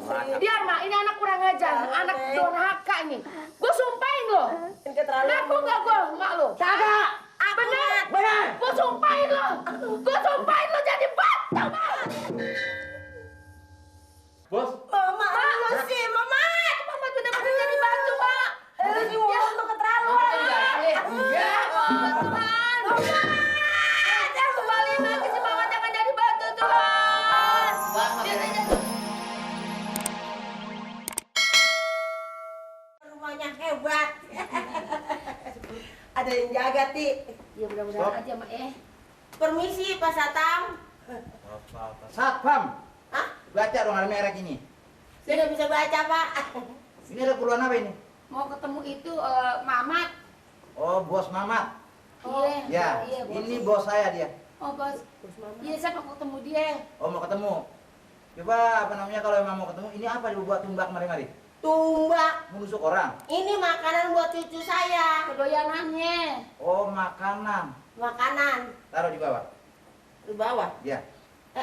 Biar mak, ini anak kurang ajar, anak durhaka ini. Gue sumpahin lo. Ngaku nggak gue, mak lo? Kagak. Bener. Gue sumpahin lo. Jadi batu, mak. Bos. Mama bener-bener jadi batu, mak. Ini mulut lu keterlaluan. Iya, Tuhan. Jangan kembaliin lagi si mama, jangan jadi batu, Tuhan. Rumahnya hebat. Ada yang jaga, Ti. Ya mudah-mudahan aja, mak. Permisi, Pak Satam. Satpam. Hah? Baca dong hal merek ini. Saya nggak bisa baca, Pak. Ini ada keperluan apa ini? Mau ketemu itu Mamat. Oh, bos Mamat. Ya, Iya, bos. ini bos saya dia. Oh, bos. Iya, saya mau ketemu dia. Oh, mau ketemu. Coba apa namanya kalau emang mau ketemu, ini apa dibuat tumbak mari-mari? Tumbak. Menusuk orang. Ini makanan buat cucu saya. Kedoyanannya. Oh, makanan. Makanan. Taruh di bawah. Di bawah. Ya.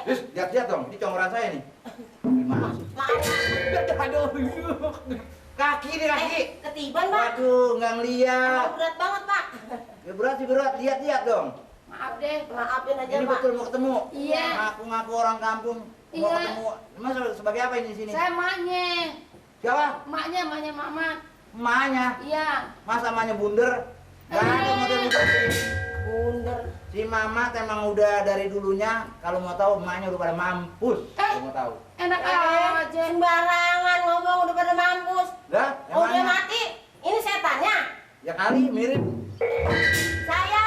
Terus lihat-lihat dong, ini conggoran saya nih. Gimana sih? Mana? Aduh, kaki nih kaki. Ketiban, Pak. Waduh, nggak ngeliat. Berat banget, Pak. Ya berat sih berat, lihat-lihat dong. Maaf deh. Maafin aja, Ini Pak. betul mau ketemu. Iya. Ngaku-ngaku orang kampung mau Iya. ketemu. Mas sebagai apa ini di sini? Saya emaknya. Siapa? Emaknya Mamat. Emaknya. Iya. Masa emaknya bunder? Gak ada model-model ini. Bunder. Si Mamat emang udah dari dulunya kalau mau tahu emaknya udah pada mampus. Kalau mau tahu. Enak aja. Sembarangan ngomong udah pada mampus. Lah, Oh, dia emangnya? mati. Ini setannya. Ya kali mirip. Saya,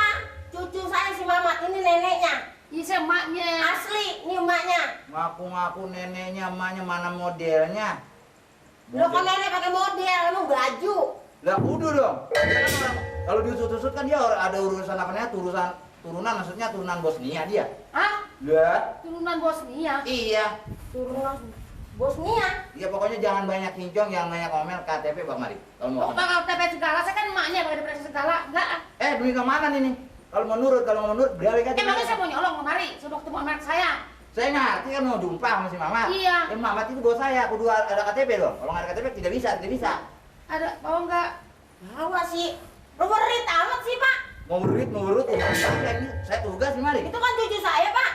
cucu saya si Mamat, ini neneknya. Iya, saya emaknya. Asli, ini emaknya. Ngaku-ngaku neneknya emaknya mana modelnya? Lo kok nenek pakai model, emang baju. Lah kudu dong. Dia kan orang, kalau diusut-usut kan dia ada urusan apa namanya? Turunan maksudnya turunan Bosnia dia. Hah? Lah, Turunan Bosnia. iya. Turunan Bosnia. Ya pokoknya jangan banyak kincong, jangan banyak ngomel KTP Bang Mari. Kalau mau. Oh, bakal TP segala. Saya kan emaknya bakal TP segala. Enggak. Demi keamanan ini. Kalau mau nurut, balik aja. Emangnya saya mau nyolong kemari. Saya mau ketemu anak saya. Saya ngerti kan mau jumpa sama si Mamat. Iya. Mamat itu bos saya, kudu ada KTP dong. Kalau nggak ada KTP tidak bisa. Ada, mau enggak? Bawa sih. Lo berit amat sih, Pak. Mau berurut, ini saya tugas nih Mari. Itu kan cucu saya, Pak.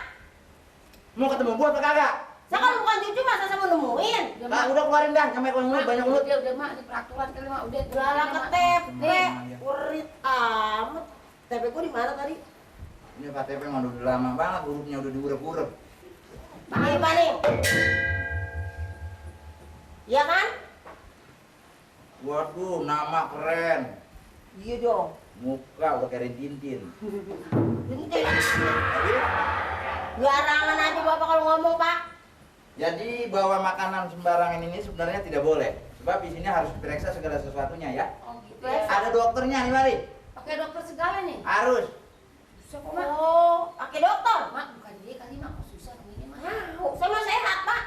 Mau ketemu gua apa kagak? Saya kalau bukan cucu masa saya mau nemuin. Nah, udah keluarin dah, sampai keluar mulut banyak mulut. Udah, mak. Ini peraturan kali, mak. Udah. Lala ke Mak. TP. Iya. Berit amat. TP gua di mana tadi? Ini KTP mah udah lama banget, hurufnya udah diurep-urep. Ini Pak nih. Iya kan? Waduh, nama keren. Iya dong. Muka udah kayak Tintin. Genting. Garangan aja Bapak kalau ngomong, Pak. Jadi bawa makanan sembarangan ini sebenarnya tidak boleh. Sebab di sini harus diperiksa segala sesuatunya ya. Oh, gitu. Ada dokternya nih Mari. Pakai dokter segala nih. Harus. Susah kok, mak. Oh, pakai dokter. Mak, bukan dia kali, mak. Kok susah ini, mak. Nah, saya mah sehat, Pak.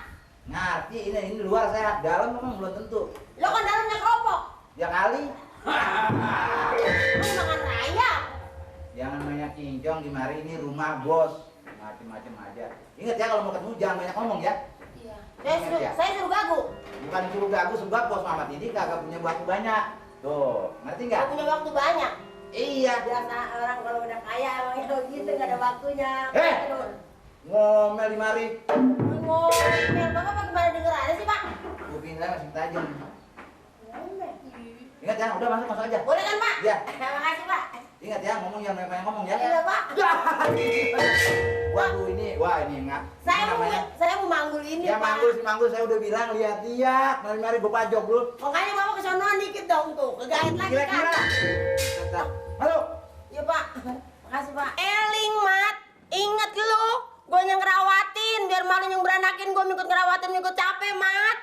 Ngerti ini luar sehat, dalam memang belum tentu. Lo kan dalamnya keropok. Ya kali. Lo makan rayap. Jangan banyak kincong di mari, ini rumah bos. Macem-macem aja. Ingat ya kalau mau ketemu jangan banyak ngomong ya. Iya. Saya suruh gagu. Bukan suruh gagu sebab bos Mamat ini kagak punya waktu banyak. Tuh, ngerti nggak? Gak punya waktu banyak. Iya. Biasa orang kalau udah kaya emangnya gitu gak ada waktunya. Ngomel di mari. Ngomel, Bapak bagaimana denger ada sih, Pak? Kuping saya masih tajam. Ngomel. Ingat ya, udah masuk aja. Boleh kan, Pak? Iya. Terima kasih, Pak. Ingat ya, ngomong yang banyak ngomong ya. Iya, Pak. Waduh ini enggak. Saya mau manggul ini, Ya Pak. manggul saya udah bilang lihat. Mari gua pajok dulu. Makanya Bapak kesonoan dikit dong tuh. Kegait lagi Kira-kira. kan. Halo. Iya, Pak. Makasih, Pak. Eling, Mat. Ingat lu. Gue yang ngerawatin. Biar malu yang beranakin gue ikut ngerawatin, ikut capek, Mat.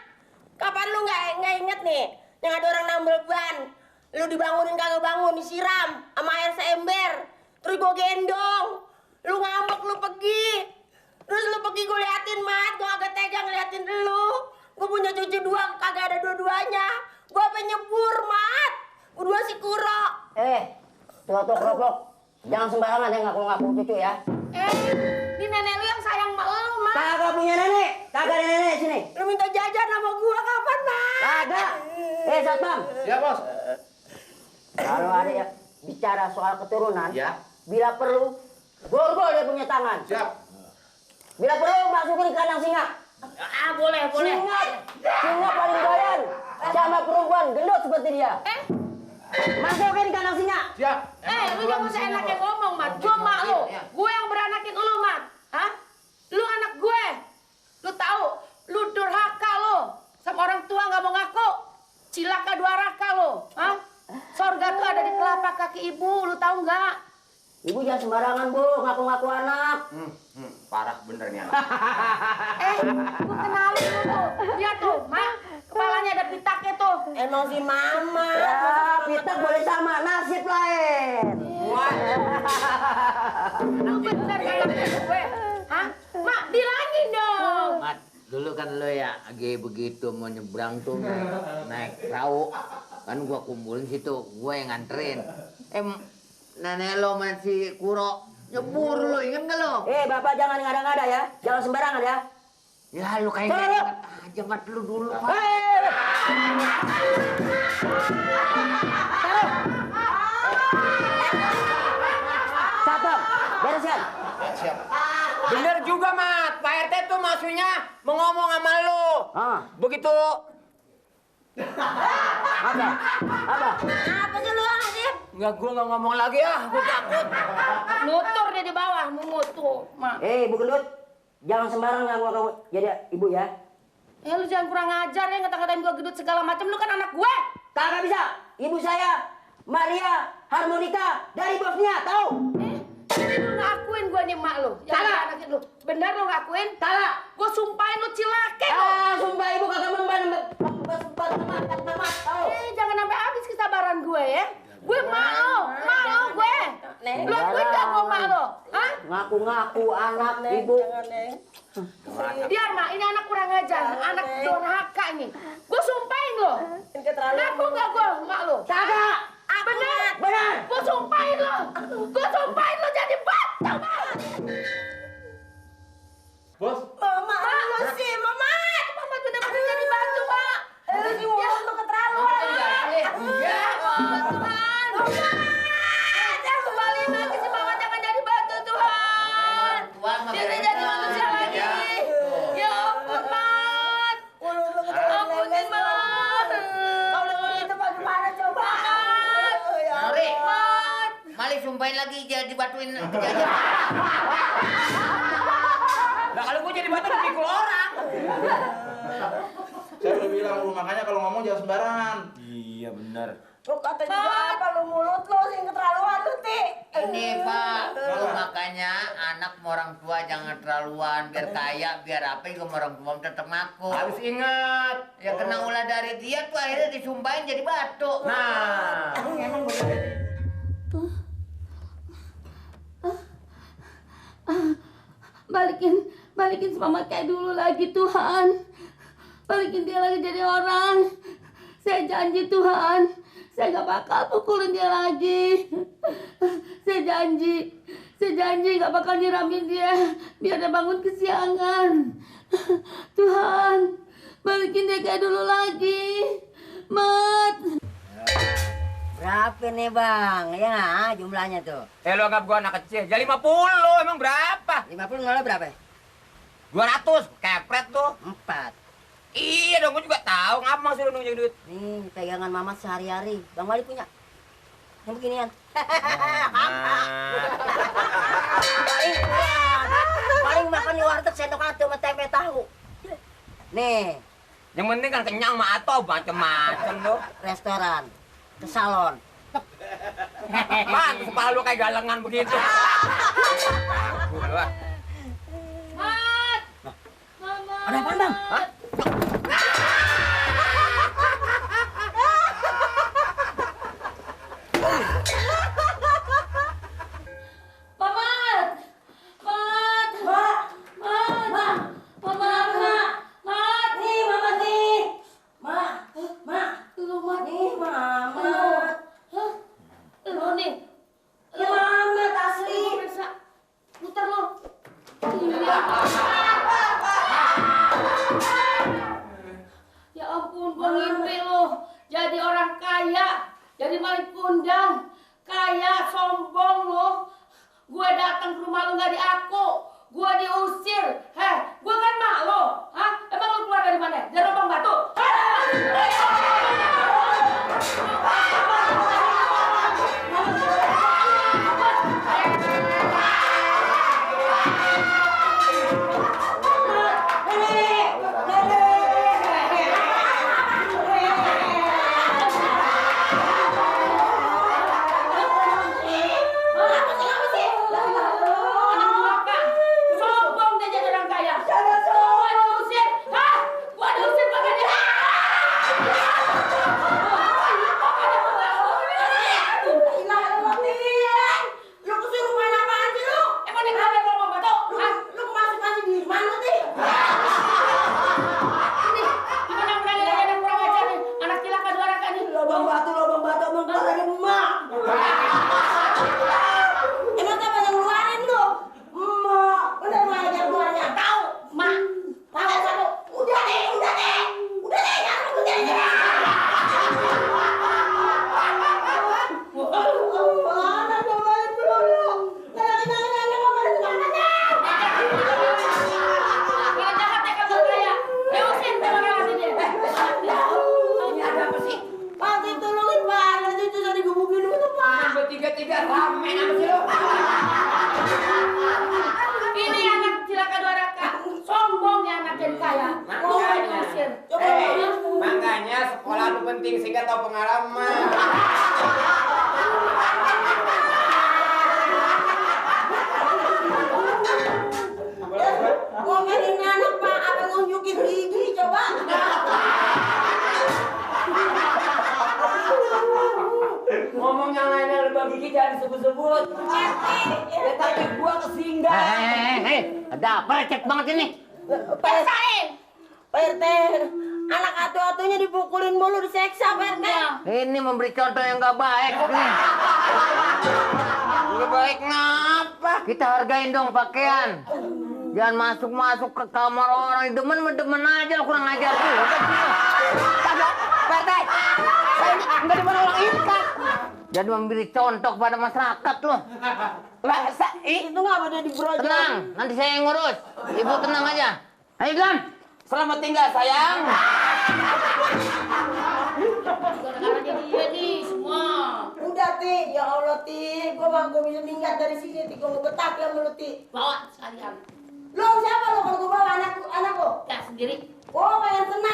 Kapan lu nggak inget nih? Yang ada orang nambel ban. Lu dibangunin kagak bangun, disiram sama air seember. Terus gue gendong. Lu ngambek, lu pergi. Terus lu pergi gue liatin, Mat. Gue agak tega ngeliatin lu. Gue punya cucu dua, kagak ada dua-duanya. Gue apa nyebur, Mat. Gue dua si kuro. Tua keropok, jangan sembarangan ya ngaku-ngaku cucu ya. Ini nenek lu yang sayang sama lu, Mat. Kagak punya nenek. Kagak ada nenek sini. Lu minta jajan sama gua kapan, Mat? Kagak. Satpam. Ya, Bos. Kalau ada yang bicara soal keturunan, Ya. bila perlu, borgol dia punya tangan. Siap. Bila perlu, masukin ke kandang singa. Boleh. Singa paling doyan sama perempuan gendut seperti dia. Masukin ke kandang singa. Siap. Lu jangan usah enaknya ngomong, Mat. Gua mak lu. Gue yang beranakin lu, Mat. Hah? Lu anak gue. Lu tahu, lu durhaka lu. Sama orang tua nggak mau ngaku. Cilaka dua raka lu. Hah? Sorga tuh ada di telapak kaki ibu, lu tahu nggak? Ibu jangan sembarangan, Bu, ngaku-ngaku anak. Parah bener nih anak. Gua kenalin lu tuh. Lihat tuh, Mak. Kepalanya ada pitaknya tuh. Emang si Mama. Ya, pitak boleh sama, nasib lain. Lu bener kayak gue. Hah? Mak, bilangin dong. Mat, dulu kan lo ya lagi begitu mau nyebrang tuh naik perahu. Kan gua kumpulin situ, gua yang nganterin. Nenek lo masih kuro nyebur lo, inget gak lo? Bapak jangan ngada-ngada ya. Jangan sembarangan ya. Ya lu kayak Salah. inget aja mat lu dulu, Pak. Satpam, bereskan. Siap. Bener juga, Mat. Pak RT tuh maksudnya mau ngomong sama lu. Begitu. Apa? Apa sih lu, Nasib? Enggak, gua nggak ngomong lagi gua takut. Nutur dia di bawah, mengutuk, Mak. Bu Gendut, jangan sembarangan ngaku kamu jadi ibu ya. Lu jangan kurang ajar ya, ngata-ngatain gua gedut segala macam. Lu kan anak gue. Kagak bisa. Ibu saya Maria Harmonika dari Bosnia, tahu? Lu ngakuin gua nih mak lu. Yang Kagak. anakin lu. Bener lu ngakuin? Kagak. Gua sumpahin lu cilake lu. Sumpah ibu kagak memban tahu. Jangan sampai habis kesabaran gue ya. Gue mak lu gue. Lu akuin gak gua mak lu? Hah? Ngaku-ngaku anak ibu. Biar mak, ini anak kurang ajar. Anak durhaka ini. Gua sumpahin lu. Ngaku gak gua mak lu? Kagak. Bener? Gua sumpahin lu jadi batu, Mak. Bos. Mama, lu sih, Mama. Mama bener-bener jadi batu, Mak. Lu sih mulut lu keterlaluan. Ya, Tuhan. Jangan kembaliin lagi si Mama, jangan jadi batu, Tuhan. Biar dia jadi manusia lagi. Ya ampun, Mat. Ampunin, Mat. Kalau begitu bagaimana coba? Nori, Malik sumpahin lagi jadi dibatuin kejadian. Nah kalau gua jadi batu dipikul orang. Saya udah bilang lu makanya kalau ngomong jangan sembarangan. Iya benar. Lu kata juga apa lu mulut lu sih keterlaluan lu, Ti. Ini Pak, lu makanya anak sama orang tua jangan terlaluan, biar kaya, biar apa juga sama orang tua tetap ngaku. Harus ingat, ya kena ulah dari dia tuh akhirnya disumpahin jadi batu. Nah, emang bener. Balikin si Mama kayak dulu lagi, Tuhan. Balikin dia lagi jadi orang. Saya janji, Tuhan. Saya gak bakal pukulin dia lagi. Saya janji gak bakal nyiramin dia biar dia bangun kesiangan. Tuhan, balikin dia kayak dulu lagi. Mat. Berapa nih bang? Ya nggak jumlahnya tuh? Lu anggap gua anak kecil, jadi 50, emang berapa? 50 nolnya berapa? 200, kepret tuh. 4. Iya dong, gua juga tahu, ngapa maksud lu nunjuk duit? Nih pegangan Mamat sehari-hari. Bang Wali punya? Yang beginian. Paling makan di warteg sendok atuh sama tempe tahu. Nih, Yang penting kan kenyang mah atau macem-macem lu. restoran, ke salon. Man, kepala lu kayak galengan begitu. Mat. Mama. Ada apaan bang? Hah? Mamat! Mat! Mat! Nih Mama nih. Lu Mat. Nih Mama. Hah? Lu nih. Ya Mama asli. Periksa. Ya ampun, gua ngimpi lo jadi orang kaya, jadi maling kundang, kaya, sombong lo. Gue datang ke rumah lo nggak diaku, gue diusir. Heh, gue kan mak lo, hah? Emang lo keluar dari mana? Dari lubang batu? Sombong dia jadi orang kaya. Gue diusir, hah? Gue diusir makanya. Lu kesurupan apaan sih lu? Emang dia kenapa lubang batu? Hah? Lu masuk-masuk di mana sih? Ini gimana berani lagi anak kurang ajar nih? Anak cilaka dua raka nih. Lubang batu emang keluar dari emak. Emang siapa yang ngeluarin lu? Emak. Udah emak aja keluarnya. Tahu, mak. Tahu satu. Udah deh. Jangan udah deh. Mana cobain dulu. Jangan ngomong mana dah. Kalau jahat ya kamu kaya. Diusir sama orang dia. Ini ada apa sih? Pak, tolongin Pak. Nanti itu jadi gebukin dulu Pak. Bertiga-tiga rame apa sih lo? Ini anak cilaka dua raka. Sombong ya anak jadi kaya. Gue diusir. Coba Makanya sekolah itu penting sehingga tahu pengalaman. ngomelin anak Pak, apa ngunjukin gigi coba? Ngomong yang lainnya lu bagi gigi jangan disebut-sebut. Ya tapi gua kesinggah. Hei, ada apa lecet banget ini? Pak RT, anak atu-atunya dipukulin mulu, diseksa Pak RT. Ini memberi contoh yang gak baik nih. Gak baik ngapa? Kita hargain dong pakaian. Jangan masuk-masuk ke kamar orang, demen aja lo, kurang ajar tuh. Kagak, Pak RT. Saya ini enggak dimana orang ikat. Jadi memberi contoh pada masyarakat loh. Itu nggak ada di brojol. Tenang, nanti saya yang ngurus. Ibu tenang aja. Ayo Glam. Selamat tinggal sayang. Gara-gara dia nih semua. Udah Ti, ya Allah Ti, gua bisa minggat dari sini Ti, gua ngebetak ya mulut Ti. Bawa sekalian. Lo siapa lo kalau gua bawa anak lo? Ya sendiri. Oh pengen senam.